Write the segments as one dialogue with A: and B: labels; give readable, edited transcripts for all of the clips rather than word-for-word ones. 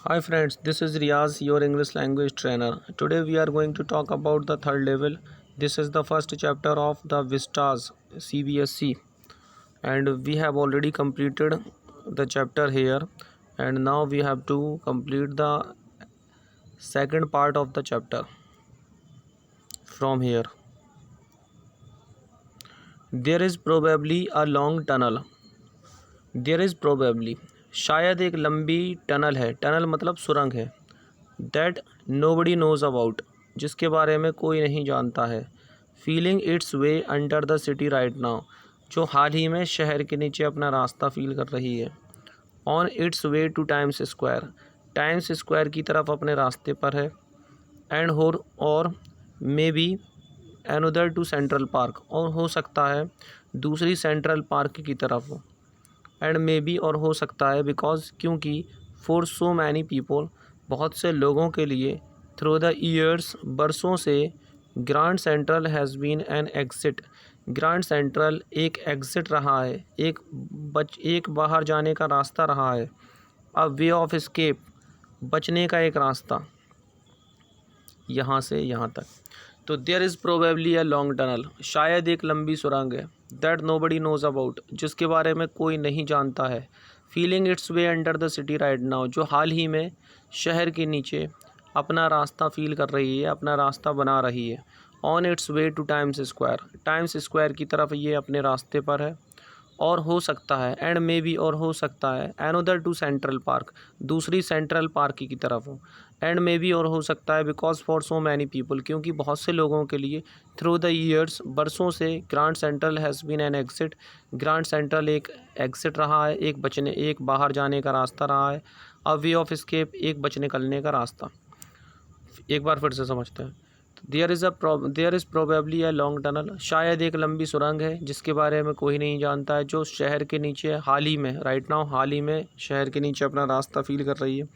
A: Hi friends, this is Riaz, your English language trainer. Today we are going to talk about the third level. This is the first chapter of the Vistas CBSC, and we have already completed the chapter here, and now we have to complete the second part of the chapter from here. There is probably a long tunnel. There is probably शायद एक लंबी tunnel है. Tunnel मतलब सुरंग है. That nobody nose about, जिसके बारे में कोई नहीं जानता है. Feeling it's way under the city right now, जो हाल ही में शहर के नीचे अपना रास्ता फील कर रही है. On its way to Times Square, Times Square की तरफ अपने रास्ते पर है. एंड और maybe another to Central Park, और हो सकता है दूसरी सेंट्रल पार्क की तरफ हो. एंड मे बी और हो सकता है बिकॉज क्योंकि फॉर सो मैनी पीपल, बहुत से लोगों के लिए, थ्रू द ईयर्स बरसों से, Grand Central has been an exit, Grand Central एक एग्ज़िट रहा है, एक बाहर जाने का रास्ता रहा है. अ वे ऑफ एस्केप, बचने का एक रास्ता यहाँ से यहाँ तक. तो there is probably a long tunnel, शायद एक लंबी सुरंग है. दैट नोबडी नोज़ अबाउट, जिसके बारे में कोई नहीं जानता है. Feeling it's way under the city right now, जो हाल ही में शहर के नीचे अपना रास्ता फील कर रही है, अपना रास्ता बना रही है. On its way to Times Square, Times Square की तरफ ये अपने रास्ते पर है. और हो सकता है, एंड मे बी और हो सकता है, एनोदर टू सेंट्रल पार्क, दूसरी सेंट्रल पार्क की तरफ हो. एंड मे बी और हो सकता है because for so many people, क्योंकि बहुत से लोगों के लिए, थ्रू द ईयर्स बरसों से, Grand Central has been an exit, Grand Central एक एग्ज़िट रहा है, एक बाहर जाने का रास्ता रहा है. अ वे ऑफ एस्केप, एक बच निकलने का रास्ता. एक बार फिर से समझते हैं. There is probably a long tunnel, शायद एक लंबी सुरंग है जिसके बारे में कोई नहीं जानता है, जो शहर के नीचे हाल ही में, राइट नाउ हाल ही में शहर के नीचे अपना रास्ता फील कर रही है.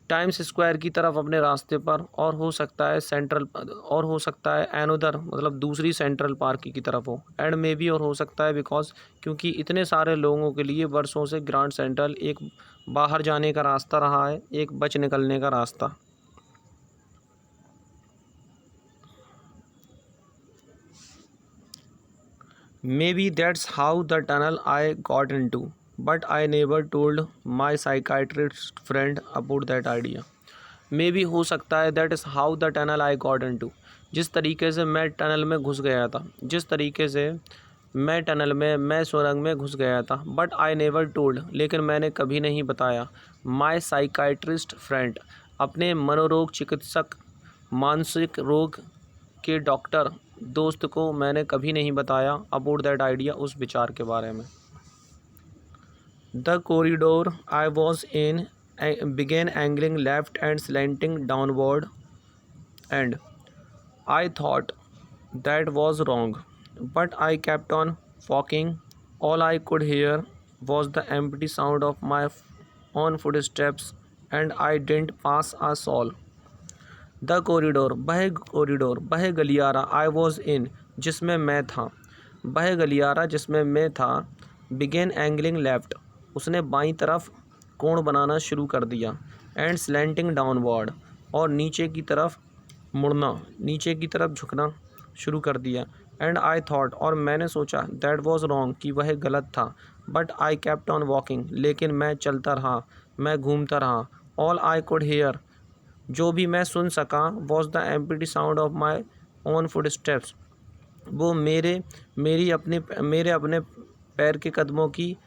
A: टाइम्स स्क्वायर की तरफ अपने रास्ते पर, और हो सकता है एनोदर मतलब दूसरी सेंट्रल पार्क की तरफ हो. एंड मे बी और हो सकता है बिकॉज क्योंकि इतने सारे लोगों के लिए वर्षों से ग्रैंड सेंट्रल एक बाहर जाने का रास्ता रहा है, एक बच निकलने का रास्ता. Maybe that's how the tunnel I got into, but I never told my psychiatrist friend about that idea. Maybe हो सकता है that is how the tunnel I got into, जिस तरीके से मैं टनल में घुस गया था, मैं सुरंग में घुस गया था. बट आई नेवर टोल्ड, लेकिन मैंने कभी नहीं बताया, माई साइकाइट्रिस्ट फ्रेंड, अपने मनोरोग चिकित्सक, मानसिक रोग के डॉक्टर दोस्त को मैंने कभी नहीं बताया अबाउट दैट आइडिया, उस विचार के बारे में. The corridor I was in began angling left and slanting downward, and I thought that was wrong, but I kept on walking. All I could hear was the empty sound of my own footsteps, and I didn't pass a soul. The corridor, वह गलियारा, I was in, जिसमें मैं था, वह गलियारा जिसमें मैं था. बिगेन एंगलिंग लेफ्ट, उसने बाईं तरफ कोण बनाना शुरू कर दिया. एंड स्लैंटिंग डाउनवर्ड, और नीचे की तरफ मुड़ना, नीचे की तरफ झुकना शुरू कर दिया. एंड आई थॉट, और मैंने सोचा, दैट वॉज रॉन्ग, कि वह गलत था. But I kept on walking, लेकिन मैं चलता रहा, मैं घूमता रहा. ऑल आई कुड हेयर, जो भी मैं सुन सका, was the empty sound of my own foot steps, वो मेरे अपने पैर के कदमों की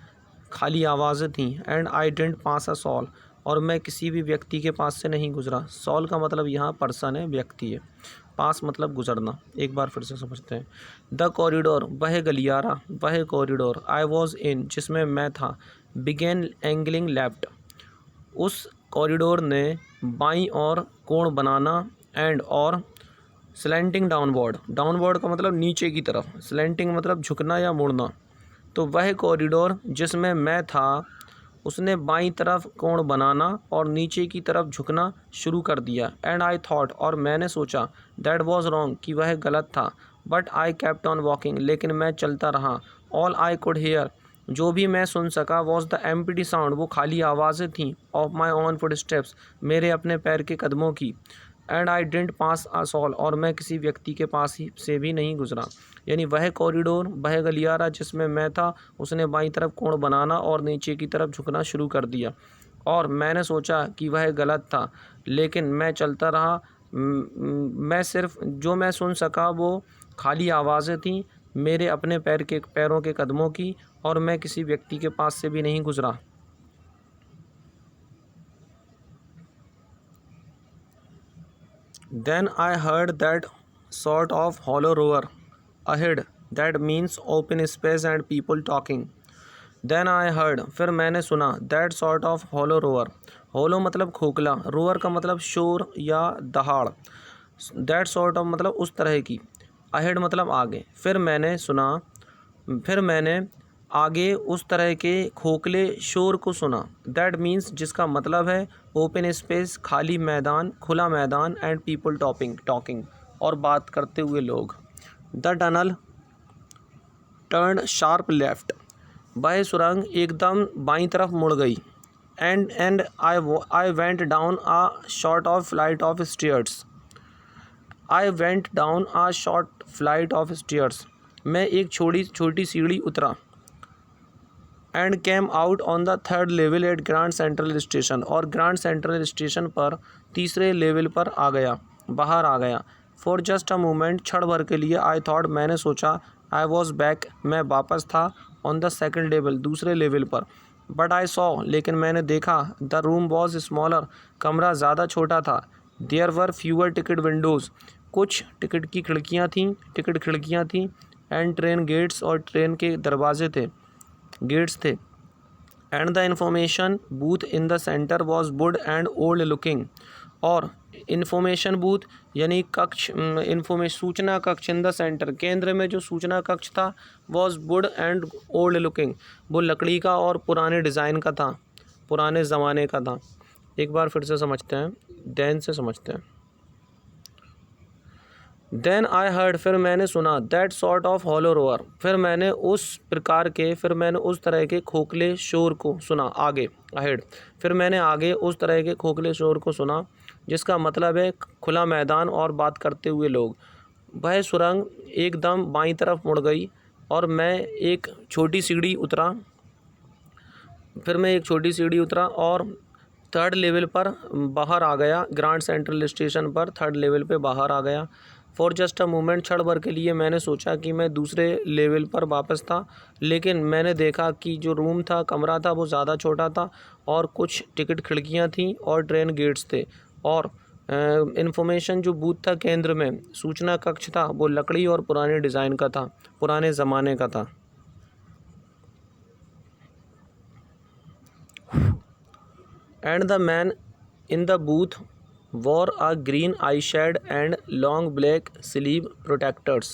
A: खाली आवाज़ें थीं. And I didn't pass a soul, और मैं किसी भी व्यक्ति के पास से नहीं गुजरा. सॉल का मतलब यहाँ पर्सन है, व्यक्ति है. पास मतलब गुजरना. एक बार फिर से समझते हैं. द कॉरिडोर, वह गलियारा, वह कॉरिडोर, आई वॉज इन, जिसमें मैं था. बिगेन एंगलिंग लेफ्ट, उस कॉरिडोर ने बाईं ओर कोण बनाना. एंड और स्लैंटिंग डाउनवर्ड का मतलब नीचे की तरफ, स्लैंटिंग मतलब झुकना या मुड़ना. तो वह कॉरिडोर जिसमें मैं था, उसने बाईं तरफ कोण बनाना और नीचे की तरफ झुकना शुरू कर दिया. एंड आई थॉट, और मैंने सोचा, दैट वॉज रॉन्ग, कि वह गलत था. But I kept on walking, लेकिन मैं चलता रहा. ऑल आई कुड हेयर, जो भी मैं सुन सका वॉज द एम्प्टी साउंड, वो खाली आवाज़ें थीं, of my own footsteps, मेरे अपने पैर के कदमों की। And I didn't pass a soul, और मैं किसी व्यक्ति के पास ही से भी नहीं गुजरा। यानी वह कॉरिडोर, वह गलियारा जिसमें मैं था, उसने बाईं तरफ कोण बनाना और नीचे की तरफ झुकना शुरू कर दिया, और मैंने सोचा कि वह गलत था, लेकिन मैं चलता रहा। मैं सिर्फ जो मैं सुन सका वो खाली आवाज़ें थीं, मेरे अपने पैरों के कदमों की, और मैं किसी व्यक्ति के पास से भी नहीं गुजरा। Then I heard that sort of hollow roar ahead, that means open space and people talking. Then I heard, फिर मैंने सुना, that sort of hollow roar, hollow मतलब खोखला, roar का मतलब शोर या दहाड़, that sort of मतलब उस तरह की, ahead मतलब आगे। फिर मैंने आगे उस तरह के खोखले शोर को सुना, दैट मीन्स जिसका मतलब है ओपन स्पेस, खाली मैदान, खुला मैदान, एंड पीपल टॉकिंग और बात करते हुए लोग। The tunnel turn sharp left, वह सुरंग एकदम बाईं तरफ मुड़ गई। And I went down a short of flight of stairs, I went down a short flight of stairs, मैं एक छोटी सीढ़ी उतरा। And came out on the third level at Grand Central station, और ग्रैंड सेंट्रल स्टेशन पर तीसरे level पर बाहर आ गया। फॉर जस्ट अ मोमेंट, क्षण भर के लिए, आई थॉट मैंने सोचा, आई वॉज बैक, मैं वापस था, ऑन द सेकेंड लेवल, दूसरे लेवल पर। बट आई सॉ, लेकिन मैंने देखा, द रूम वॉज स्मॉलर, कमरा ज़्यादा छोटा था। There were fewer ticket windows, कुछ टिकट खिड़कियाँ थीं। एंड ट्रेन गेट्स, और ट्रेन के दरवाजे थे, गेट्स थे। And the information booth in the centre was wood and old looking, और इंफॉर्मेशन बूथ यानी कक्ष, सूचना कक्ष, इन द सेंटर, केंद्र में जो सूचना कक्ष था, was wood and old looking, वो लकड़ी का और पुराने डिज़ाइन का था, पुराने ज़माने का था। एक बार फिर से समझते हैं, दैन से समझते हैं। देन आई हर्ड, फिर मैंने सुना, that sort of hollow row or, फिर मैंने उस तरह के खोखले शोर को सुना, आगे अहेड, फिर मैंने आगे उस तरह के खोखले शोर को सुना, जिसका मतलब है खुला मैदान और बात करते हुए लोग। वह सुरंग एकदम बाईं तरफ मुड़ गई, और मैं एक छोटी सीढ़ी उतरा और थर्ड लेवल पर बाहर आ गया, ग्रैंड सेंट्रल स्टेशन पर थर्ड लेवल पे बाहर आ गया। फॉर जस्ट अ मोमेंट, क्षण भर के लिए मैंने सोचा कि मैं दूसरे लेवल पर वापस था, लेकिन मैंने देखा कि जो रूम था, कमरा था, वो ज़्यादा छोटा था, और कुछ टिकट खिड़कियाँ थीं और ट्रेन गेट्स थे, और इंफॉर्मेशन जो बूथ था केंद्र में, सूचना कक्ष था, वो लकड़ी और पुराने डिज़ाइन का था, पुराने ज़माने का था। And the man in the booth wore a green eyeshade and long black sleeve protectors.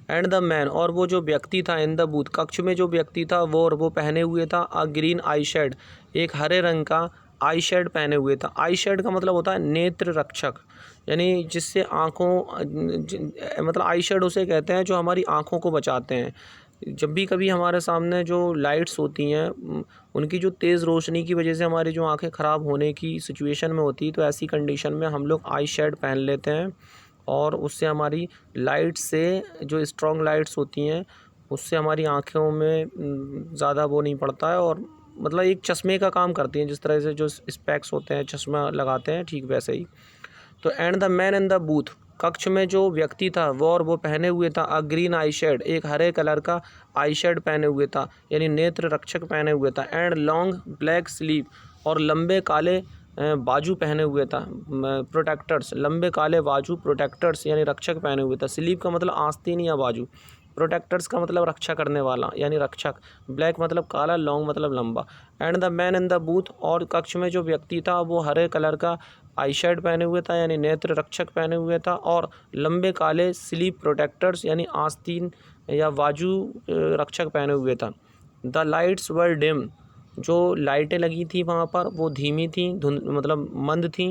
A: And the man, और वो जो व्यक्ति था, इन द बूथ, कक्ष में जो व्यक्ति था, वो पहने हुए था अ ग्रीन आई शेड, एक हरे रंग का आई शेड पहने हुए था। आई शेड का मतलब होता है नेत्र रक्षक, यानी जिससे मतलब आई शेड उसे कहते हैं जो हमारी आँखों को बचाते हैं। जब भी कभी हमारे सामने जो लाइट्स होती हैं, उनकी जो तेज़ रोशनी की वजह से हमारी जो आंखें ख़राब होने की सिचुएशन में होती है, तो ऐसी कंडीशन में हम लोग आई शेड पहन लेते हैं, और उससे हमारी लाइट से, जो स्ट्रॉन्ग लाइट्स होती हैं, उससे हमारी आँखों में ज़्यादा वो नहीं पड़ता है, और मतलब एक चश्मे का काम करती हैं, जिस तरह से जो स्पेक्स होते हैं, चश्मा लगाते हैं, ठीक वैसे ही। तो and the man in the booth, कक्ष में जो व्यक्ति था वो पहने हुए था अ ग्रीन आई शेड, एक हरे कलर का आई शेड पहने हुए था, यानी नेत्र रक्षक पहने हुए था। एंड लॉन्ग ब्लैक स्लीव, और लंबे काले बाजू पहने हुए था, प्रोटेक्टर्स, लंबे काले बाजू, प्रोटेक्टर्स यानी रक्षक पहने हुए था। स्लीव का मतलब आस्तीन या बाजू, प्रोटेक्टर्स का मतलब रक्षा करने वाला यानी रक्षक, ब्लैक मतलब काला, लॉन्ग मतलब लंबा। And the man in the booth, और कक्ष में जो व्यक्ति था वो हरे कलर का आई शेड पहने हुए था यानी नेत्र रक्षक पहने हुए था, और लंबे काले स्लीप प्रोटेक्टर्स यानी आस्तीन या बाजू रक्षक पहने हुए था। द लाइट्स वर डिम, जो लाइटें लगी थी वहाँ पर वो धीमी थी, मतलब मंद थी।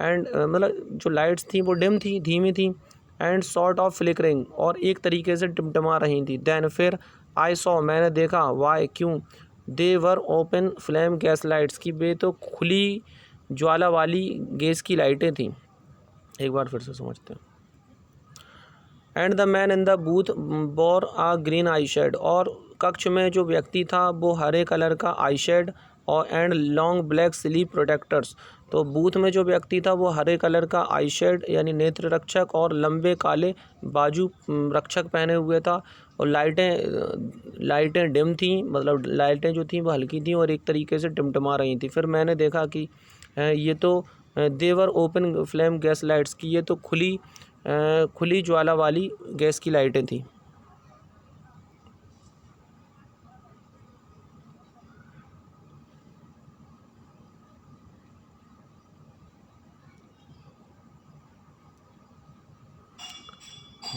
A: एंड मतलब जो लाइट्स थी वो डिम थी, धीमी थी। एंड सॉर्ट ऑफ फ्लिकरिंग, और एक तरीके से टिमटिमा रही थी। दैन फिर आई सॉ मैंने देखा, वाई क्यों, they were open flame gas lights की वे तो खुली ज्वाला वाली गैस की लाइटें थीं। एक बार फिर से समझते हैं। And the man in the booth bore a green eyeshade, और कक्ष में जो व्यक्ति था वो हरे कलर का आई शेड और and long black sleep protectors. तो बूथ में जो व्यक्ति था वो हरे कलर का आई शेड यानी नेत्र रक्षक और लंबे काले बाजू रक्षक पहने हुए था। और लाइटें डिम थी, मतलब लाइटें जो थी वो हल्की थी और एक तरीके से टिमटिमा रही थी। फिर मैंने देखा कि ये तो देवर ओपन फ्लेम गैस लाइट्स की, ये तो खुली ज्वाला वाली गैस की लाइटें थी।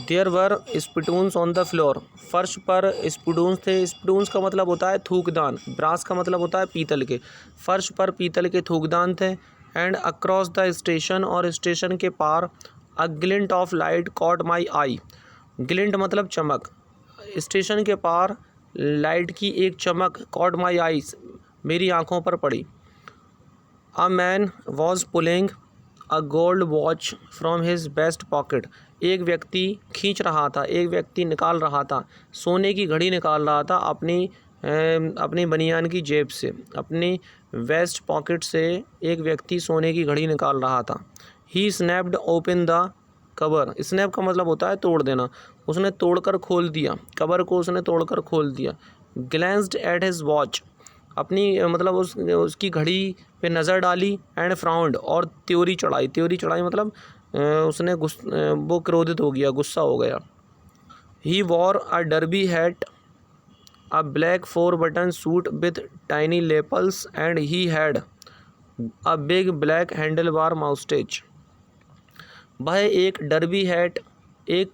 A: There were spittoons on the floor, फर्श पर स्पूटून्स थे। स्पूटून्स का मतलब होता है थूकदान, ब्रास का मतलब होता है पीतल के। फर्श पर पीतल के थूकदान थे। एंड अक्रॉस द स्टेशन, और स्टेशन के पार a glint of light caught my eye. Glint मतलब चमक, स्टेशन के पार लाइट की एक चमक कॉट माई आईज मेरी आंखों पर पड़ी। A man was pulling a gold watch from his best pocket, एक व्यक्ति खींच रहा था, एक व्यक्ति निकाल रहा था, सोने की घड़ी निकाल रहा था अपनी बनियान की जेब से, अपनी वेस्ट पॉकेट से एक व्यक्ति सोने की घड़ी निकाल रहा था। He snapped open the cover, snap का मतलब होता है तोड़ देना, उसने तोड़कर खोल दिया, कवर को उसने तोड़कर खोल दिया। ग्लैंस्ड एट हिज वॉच, अपनी मतलब उसकी घड़ी पे नज़र डाली। एंड फ्राउंड, और त्योरी चढ़ाई मतलब वो क्रोधित हो गया, गुस्सा हो गया। He wore a derby hat a black 4 button suit with tiny lapels and he had a big black handlebar moustache. वह एक डर्बी हैट, एक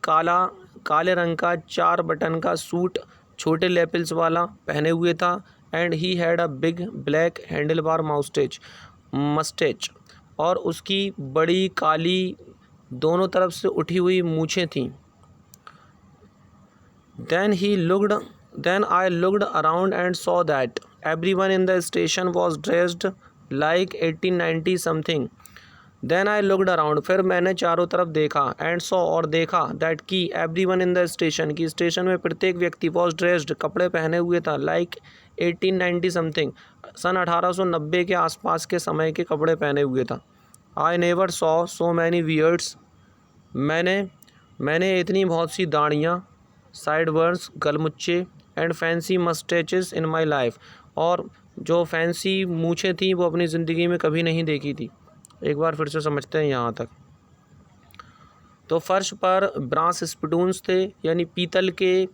A: काले रंग का 4 बटन का सूट छोटे लेपल्स वाला पहने हुए था। And he had a big black handlebar moustache, और उसकी बड़ी काली दोनों तरफ से उठी हुई मूछें थीं। Then I looked around and saw that everyone in the station was dressed like 1890 something. Then I looked around, फिर मैंने चारों तरफ देखा, and saw, और देखा, that कि everyone in the station, कि स्टेशन में प्रत्येक व्यक्ति was dressed, कपड़े पहने हुए था, like 1890 something, सन 1890 के आसपास के समय के कपड़े पहने हुए था। I never saw so many beards, मैंने इतनी बहुत सी दाढ़ियाँ, साइडबर्न्स गलमुच्चे, and fancy moustaches in my life, और जो फैंसी मूछें थी वो अपनी ज़िंदगी में कभी नहीं देखी थी। एक बार फिर से समझते हैं यहाँ तक। तो फर्श पर ब्रास स्पूटून्स थे, यानी पीतल के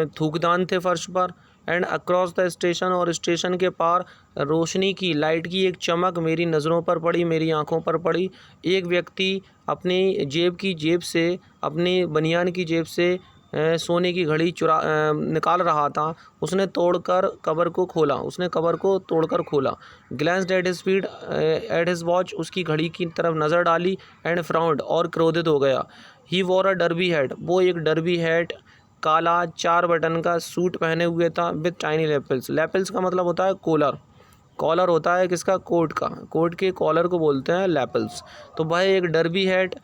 A: थूकदान थे फर्श पर। एंड अक्रॉस द स्टेशन, और स्टेशन के पार रोशनी की, लाइट की एक चमक मेरी नज़रों पर पड़ी, मेरी आंखों पर पड़ी। एक व्यक्ति अपनी जेब से, अपनी बनियान की जेब से सोने की घड़ी निकाल रहा था। उसने कवर को तोड़कर खोला। ग्लैंस्ड एट हिज वॉच, उसकी घड़ी की तरफ नज़र डाली। एंड फ्राउंड, और क्रोधित हो गया। He wore a derby hat, वो एक डर्बी हैट, काला 4 बटन का सूट पहने हुए था, विथ टाइनी लेपल्स। लेपल्स का मतलब होता है कॉलर होता है किसका, कोट का, कोट के कॉलर को बोलते हैं लेपल्स। तो वह एक डर्बी हैट,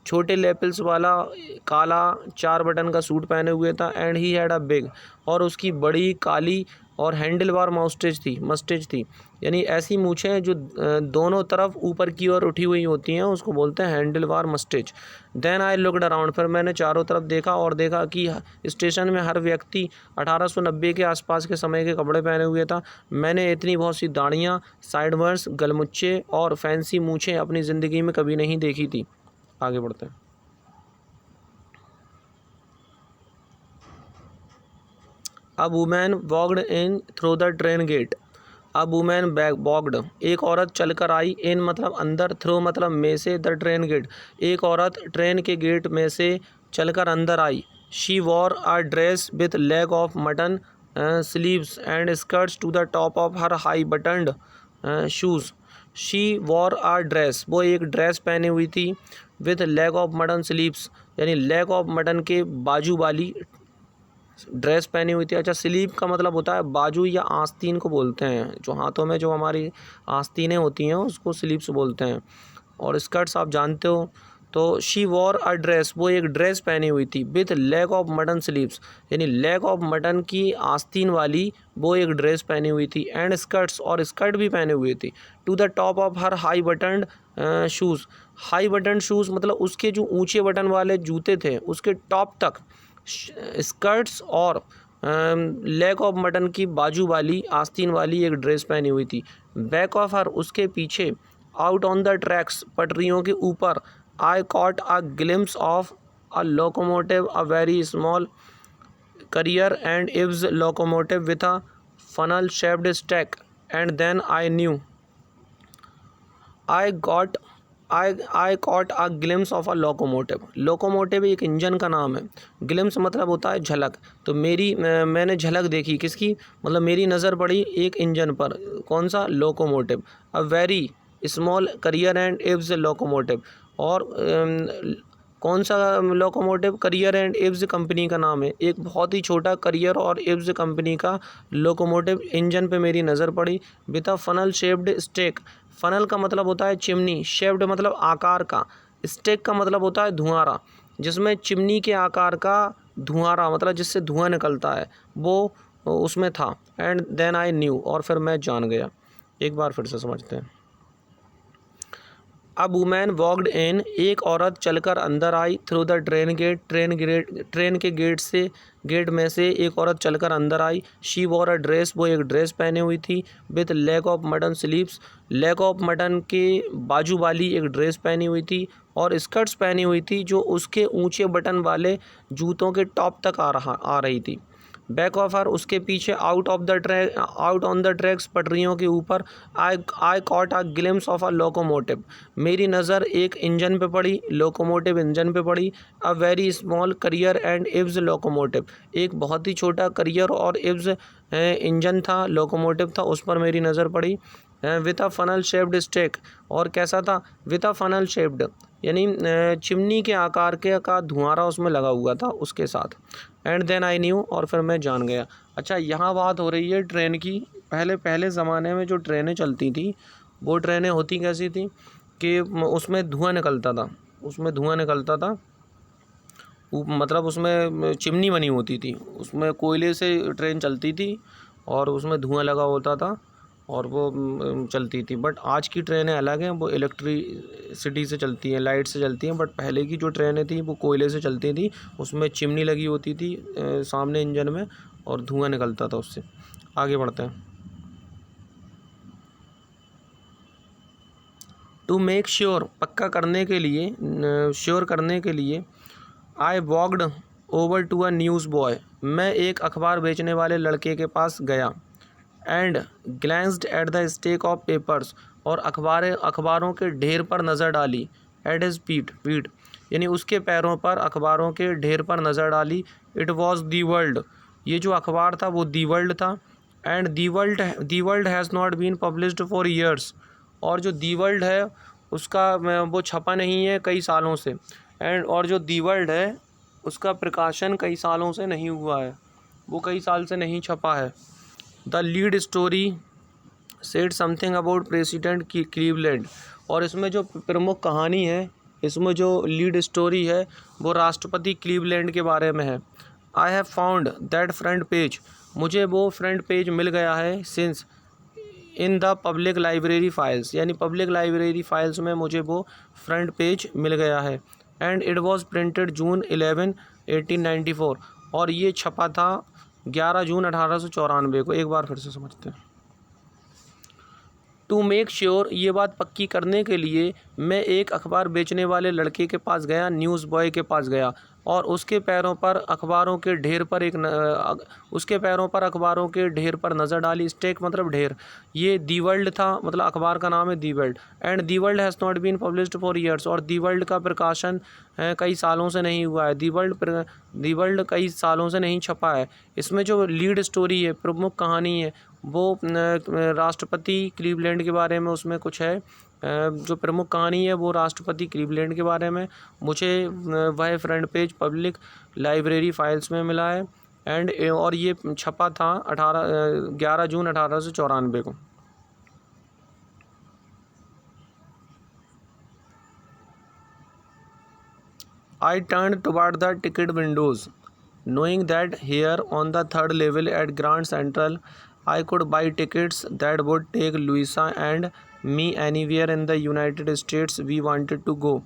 A: छोटे लेपल्स वाला काला 4 बटन का सूट पहने हुए था। And he had a big, और उसकी बड़ी काली और हैंडल बार मस्टेज थी, यानी ऐसी मूछें जो दोनों तरफ ऊपर की ओर उठी हुई होती हैं, उसको बोलते हैं handlebar moustache. Then I looked around, फिर मैंने चारों तरफ देखा और देखा कि स्टेशन में हर व्यक्ति 1890 के आसपास के समय के कपड़े पहने हुए था। मैंने इतनी बहुत सी दाढ़ियाँ, साइडबर्न्स, गलमुच्चे और फैंसी मूछें अपनी ज़िंदगी में कभी नहीं देखी थी। आगे बढ़ते हैं। अब women walked in through the train gate, अब वुमेन वॉक्ड, एक औरत चलकर आई, इन मतलब अंदर, थ्रू मतलब में से, द ट्रेन गेट, एक औरत ट्रेन के गेट में से चलकर अंदर आई। She wore a dress with leg of mutton sleeves and skirts to the top of her high buttoned shoes. She wore a dress, वो एक ड्रेस पहनी हुई थी, with leg of mutton sleeves, यानी लेग ऑफ मटन के बाजू वाली dress पहनी हुई थी। अच्छा, स्लीप का मतलब होता है बाजू या आस्तीन को बोलते हैं, जो हाथों में जो हमारी आस्तीनें होती हैं उसको स्लीव्स बोलते हैं। और स्कर्ट्स आप जानते हो। तो शी वॉर अ ड्रेस, वो एक ड्रेस पहनी हुई थी, with leg of mutton sleeves, यानी लेग ऑफ मटन की आस्तीन वाली वो एक ड्रेस पहनी हुई थी। एंड स्कर्ट्स, और स्कर्ट भी पहनी हुई थी। To the top of her high button shoes, high button shoes मतलब उसके जो ऊंचे बटन वाले जूते थे उसके टॉप तक स्कर्ट्स और लेग ऑफ मटन की बाजू वाली आस्तीन वाली एक ड्रेस पहनी हुई थी। बैक ऑफ हर, उसके पीछे, आउट ऑन द ट्रैक्स, पटरियों के ऊपर, आई caught a glimpse of a locomotive, a very small Currier and Ives locomotive with a funnel shaped stack, and then I got I caught a glimpse of a locomotive। Locomotive एक engine का नाम है। Glimpse मतलब होता है झलक। तो मैंने झलक देखी, किसकी, मतलब मेरी नज़र पड़ी एक इंजन पर। कौन सा, locomotive. A very small Currier and Ives locomotive, और कौन सा locomotive, Currier and Ives company का नाम है। एक बहुत ही छोटा करियर और इव्स कंपनी का लोकोमोटिव इंजन पे मेरी नज़र पड़ी। With a funnel shaped stack, funnel का मतलब होता है चिमनी, शेप्ड मतलब आकार का, स्टेक का मतलब होता है धुआंरा, जिसमें चिमनी के आकार का धुआंरा मतलब जिससे धुआं निकलता है वो उसमें था। एंड देन आई न्यू, और फिर मैं जान गया। एक बार फिर से समझते हैं। अब वुमेन वॉक्ड इन, एक औरत चलकर अंदर आई। Through the train gate, train के गेट में से एक औरत चलकर अंदर आई। शी वॉर अ ड्रेस, वो एक ड्रेस पहने हुई थी। With leg of mutton sleeves, leg of mutton के बाजू वाली एक ड्रेस पहनी हुई थी। और स्कर्ट्स पहनी हुई थी जो उसके ऊंचे बटन वाले जूतों के टॉप तक आ रही थी। बैक ऑफ हर, उसके पीछे, आउट ऑन द ट्रैक्स, पटरियों के ऊपर, आई caught a glimpse of a locomotive, मेरी नज़र एक इंजन पे पड़ी, लोकोमोटिव इंजन पे पड़ी। अ very small Currier and Ives locomotive, एक बहुत ही छोटा करियर और इव्स इंजन था, लोकोमोटिव था, उस पर मेरी नज़र पड़ी। With a funnel shaped stack, और कैसा था, विथ अ फनल शेप्ड यानी चिमनी के आकार के का धुआंरा उसमें लगा हुआ था उसके साथ। एंड देन आई न्यू, और फिर मैं जान गया। अच्छा, यहाँ बात हो रही है ट्रेन की। पहले ज़माने में जो ट्रेनें चलती थी वो ट्रेनें होती कैसी थी कि उसमें धुआं निकलता था, मतलब उसमें चिमनी बनी होती थी, उसमें कोयले से ट्रेन चलती थी और उसमें धुआं लगा होता था और वो चलती थी। बट आज की ट्रेनें अलग हैं, वो इलेक्ट्रिसिटी से चलती हैं, लाइट से चलती हैं। बट पहले की जो ट्रेनें थी वो कोयले से चलती थी, उसमें चिमनी लगी होती थी सामने इंजन में, और धुआं निकलता था उससे। आगे बढ़ते हैं। टू मेक श्योर, पक्का करने के लिए, I walked over to a news boy, मैं एक अखबार बेचने वाले लड़के के पास गया। And glanced at the stack of papers, और अखबारों के ढेर पर नज़र डाली। एट हिज फीट यानी उसके पैरों पर अखबारों के ढेर पर नज़र डाली। इट वॉज दी वर्ल्ड, ये जो अखबार था वो दी वर्ल्ड था। And the World has not been published for years, और जो दी वर्ल्ड है उसका वो छपा नहीं है कई सालों से। और जो दी वर्ल्ड है उसका प्रकाशन कई सालों से नहीं हुआ है, वो कई साल से नहीं छपा है। The lead story said something about president Cleveland, और इसमें जो प्रमुख कहानी है, इसमें जो लीड स्टोरी है वो राष्ट्रपति क्लीवलैंड के बारे में है। I have found that front page, मुझे वो फ्रंट पेज मिल गया है। Since in the public library files, यानी पब्लिक लाइब्रेरी फाइल्स में मुझे वो फ्रंट पेज मिल गया है। एंड इट वॉज प्रिंटेड जून 11, 1894, और ये छपा था 11 जून 1894 को। एक बार फिर से समझते हैं। टू मेक श्योर, ये बात पक्की करने के लिए, मैं एक अखबार बेचने वाले लड़के के पास गया, न्यूज़ बॉय के पास गया, और उसके पैरों पर अखबारों के ढेर पर नज़र डाली। स्टेक मतलब ढेर, ये दी वर्ल्ड था, मतलब अखबार का नाम है the World. And the World has not been published for years, और दी वर्ल्ड का प्रकाशन कई सालों से नहीं हुआ है। दी वर्ल्ड कई सालों से नहीं छपा है। इसमें जो लीड स्टोरी है, प्रमुख कहानी है, वो राष्ट्रपति क्लीवलैंड के बारे में उसमें कुछ है। जो प्रमुख कहानी है वो राष्ट्रपति क्लीवलैंड के बारे में। मुझे वह front page public library files में मिला है। एंड और ये छपा था 11 जून 1894 को। I turned toward the ticket windows, knowing that here on the third level at Grand Central I could buy tickets that would take Louisa and me anywhere in the United States we wanted to go.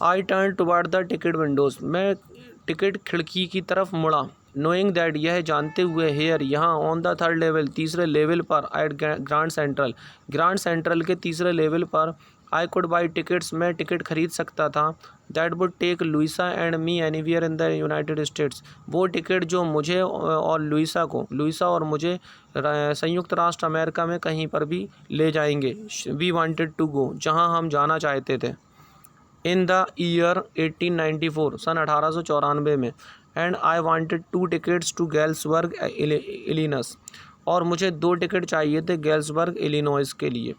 A: I turned toward the ticket windows. मैं ticket खिड़की की तरफ मुड़ा। Knowing that, यह जानते हुए, here यहाँ on the third level तीसरे लेवल पर at ग्रांड सेंट्रल के तीसरे लेवल पर I could buy tickets मैं टिकट खरीद सकता था that would take Louisa and me anywhere in the United States। वो टिकट जो मुझे और लुइसा और मुझे संयुक्त राष्ट्र अमेरिका में कहीं पर भी ले जाएंगे। We wanted to go, जहाँ हम जाना चाहते थे। इन द ईयर 1894 सन 1894 में। And I wanted 2 tickets to Galesburg Illinois, और मुझे 2 टिकट चाहिए थे गैल्सबर्ग इलिनॉइस के लिए।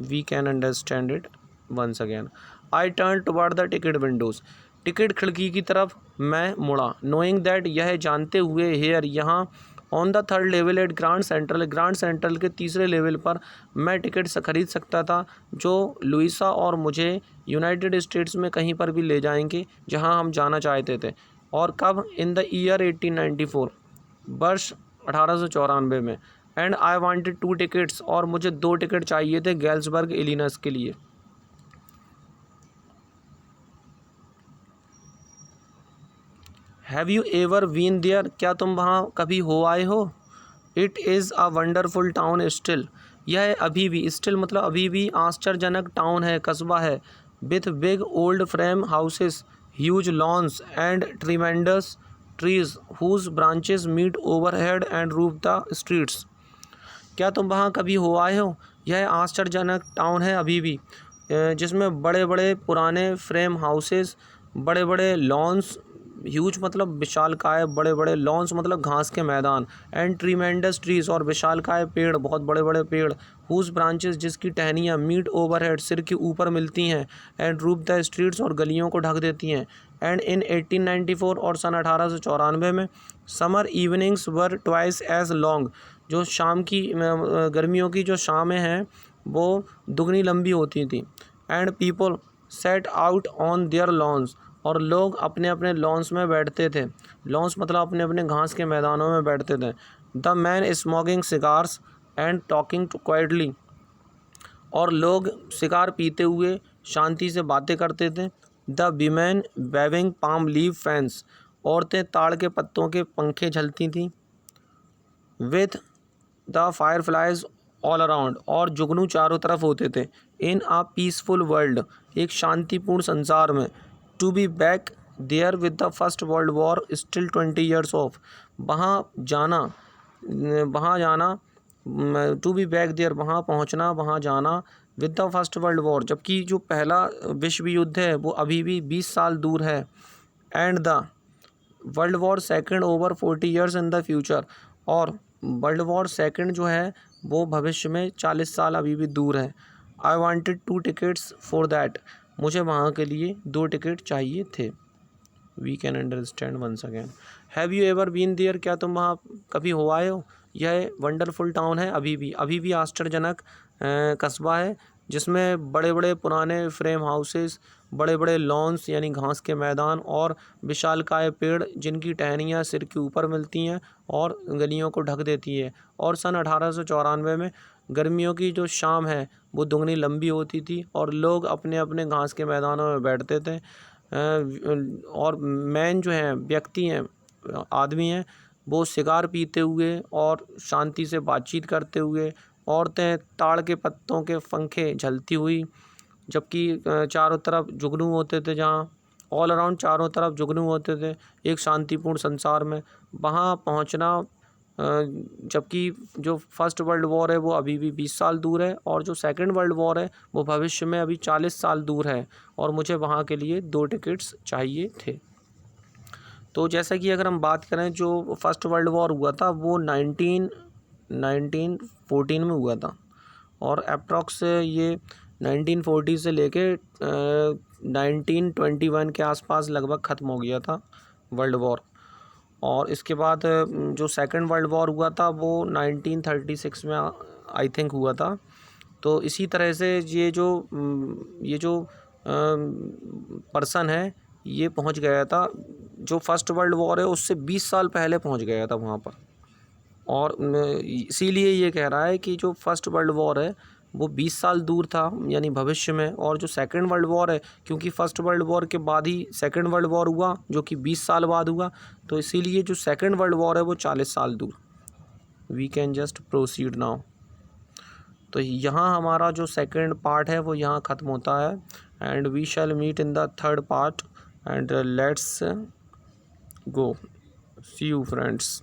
A: We can understand it once again. I turn toward the ticket windows, ticket खिड़की की तरफ मैं मुड़ा। नोइंग दैट, यह जानते हुए, हेयर यहाँ on the third level at Grand Central के तीसरे लेवल पर मैं टिकट खरीद सकता था जो लुइसा और मुझे यूनाइटेड स्टेट्स में कहीं पर भी ले जाएंगे जहां हम जाना चाहते थे। और कब? इन द ईयर 1894 वर्ष 1894 में। एंड आई वांटेड 2 टिकट्स, और मुझे 2 टिकट चाहिए थे गैल्सबर्ग इलिनॉइस के लिए। Have you ever been there, क्या तुम वहाँ कभी हो आए हो? It is a wonderful town still, यह अभी भी, स्टिल मतलब अभी भी, आश्चर्यजनक टाउन है, कस्बा है। With big old frame houses, huge lawns and tremendous trees whose branches meet overhead and roof the streets. क्या तुम वहाँ कभी हो आए हो? यह आश्चर्यजनक टाउन है अभी भी, जिसमें बड़े बड़े पुराने फ्रेम हाउसेस, बड़े बड़े लॉन्स, ह्यूज मतलब विशालकाय, बड़े बड़े लॉन्स मतलब घास के मैदान, एंड ट्रीमेंडस ट्रीज और विशालकाय पेड़, बहुत बड़े बड़े पेड़, हुज ब्रांचेस जिसकी टहनियाँ, मीट ओवरहेड सिर के ऊपर मिलती हैं, एंड रूफ द स्ट्रीट्स और गलियों को ढक देती हैं। एंड इन 1894 और सन 1894 में समर इवनिंग्स वर ट्वाइस एज लॉन्ग, जो शाम की गर्मियों की जो शामें हैं वो दुगनी लंबी होती थी। And people sat out on their lawns, और लोग अपने अपने लॉन्स में बैठते थे। लॉन्स मतलब अपने अपने घास के मैदानों में बैठते थे। The man smoking cigars and talking quietly, और लोग सिगार पीते हुए शांति से बातें करते थे। The women waving palm leaf fans, औरतें ताड़ के पत्तों के पंखे झलती थीं। With the fireflies all around, और जुगनू चारों तरफ होते थे। इन आ पीसफुल वर्ल्ड, एक शांतिपूर्ण संसार में। To be back there with the First World War still 20 years off, वहाँ जाना, टू बी बैक देयर, वहाँ पहुँचना, वहाँ जाना, with the First World war, जबकि जो पहला विश्व युद्ध है वो अभी भी 20 साल दूर है। And the world war second over 40 years in the future, और वर्ल्ड वॉर सेकेंड जो है वो भविष्य में 40 साल अभी भी दूर है। I wanted 2 tickets for that, मुझे वहाँ के लिए 2 टिकट चाहिए थे। We can understand once again. Have you ever been there, क्या तुम वहाँ कभी हो आए हो? यह वंडरफुल टाउन है अभी भी आश्चर्यजनक कस्बा है, जिसमें बड़े बड़े पुराने फ्रेम हाउसेस, बड़े बड़े लॉन्स यानी घास के मैदान, और विशालकाय पेड़ जिनकी टहनियाँ सिर के ऊपर मिलती हैं और गलियों को ढक देती है। और सन 1894 में गर्मियों की जो शाम है वो दुगनी लंबी होती थी, और लोग अपने अपने घास के मैदानों में बैठते थे। और मैन जो हैं, व्यक्ति हैं, आदमी हैं, वो सिगार पीते हुए और शांति से बातचीत करते हुए, औरतें ताड़ के पत्तों के पंखे झलती हुई, जबकि चारों तरफ जुगनू होते थे, जहाँ ऑल अराउंड चारों तरफ जुगनू होते थे एक शांतिपूर्ण संसार में। वहाँ पहुँचना, जबकि जो फर्स्ट वर्ल्ड वॉर है वो अभी भी 20 साल दूर है, और जो सेकंड वर्ल्ड वॉर है वो भविष्य में अभी 40 साल दूर है, और मुझे वहाँ के लिए 2 टिकट्स चाहिए थे। तो जैसा कि अगर हम बात करें, जो फर्स्ट वर्ल्ड वॉर हुआ था वो 1914 में हुआ था, और अप्रॉक्स ये 1940 से लेके 1921 के आसपास लगभग ख़त्म हो गया था वर्ल्ड वॉर। और इसके बाद जो सेकंड वर्ल्ड वॉर हुआ था वो 1936 में आई थिंक हुआ था। तो इसी तरह से ये जो पर्सन है ये पहुंच गया था, जो फर्स्ट वर्ल्ड वॉर है उससे 20 साल पहले पहुंच गया था वहाँ पर। और इसीलिए ये कह रहा है कि जो फर्स्ट वर्ल्ड वॉर है वो 20 साल दूर था यानी भविष्य में, और जो सेकंड वर्ल्ड वॉर है क्योंकि फर्स्ट वर्ल्ड वॉर के बाद ही सेकंड वर्ल्ड वॉर हुआ जो कि 20 साल बाद हुआ, तो इसीलिए जो सेकंड वर्ल्ड वॉर है वो 40 साल दूर। We can just proceed now. तो यहाँ हमारा जो सेकंड पार्ट है वो यहाँ ख़त्म होता है, and we shall meet in the third part, and let's go, see you friends.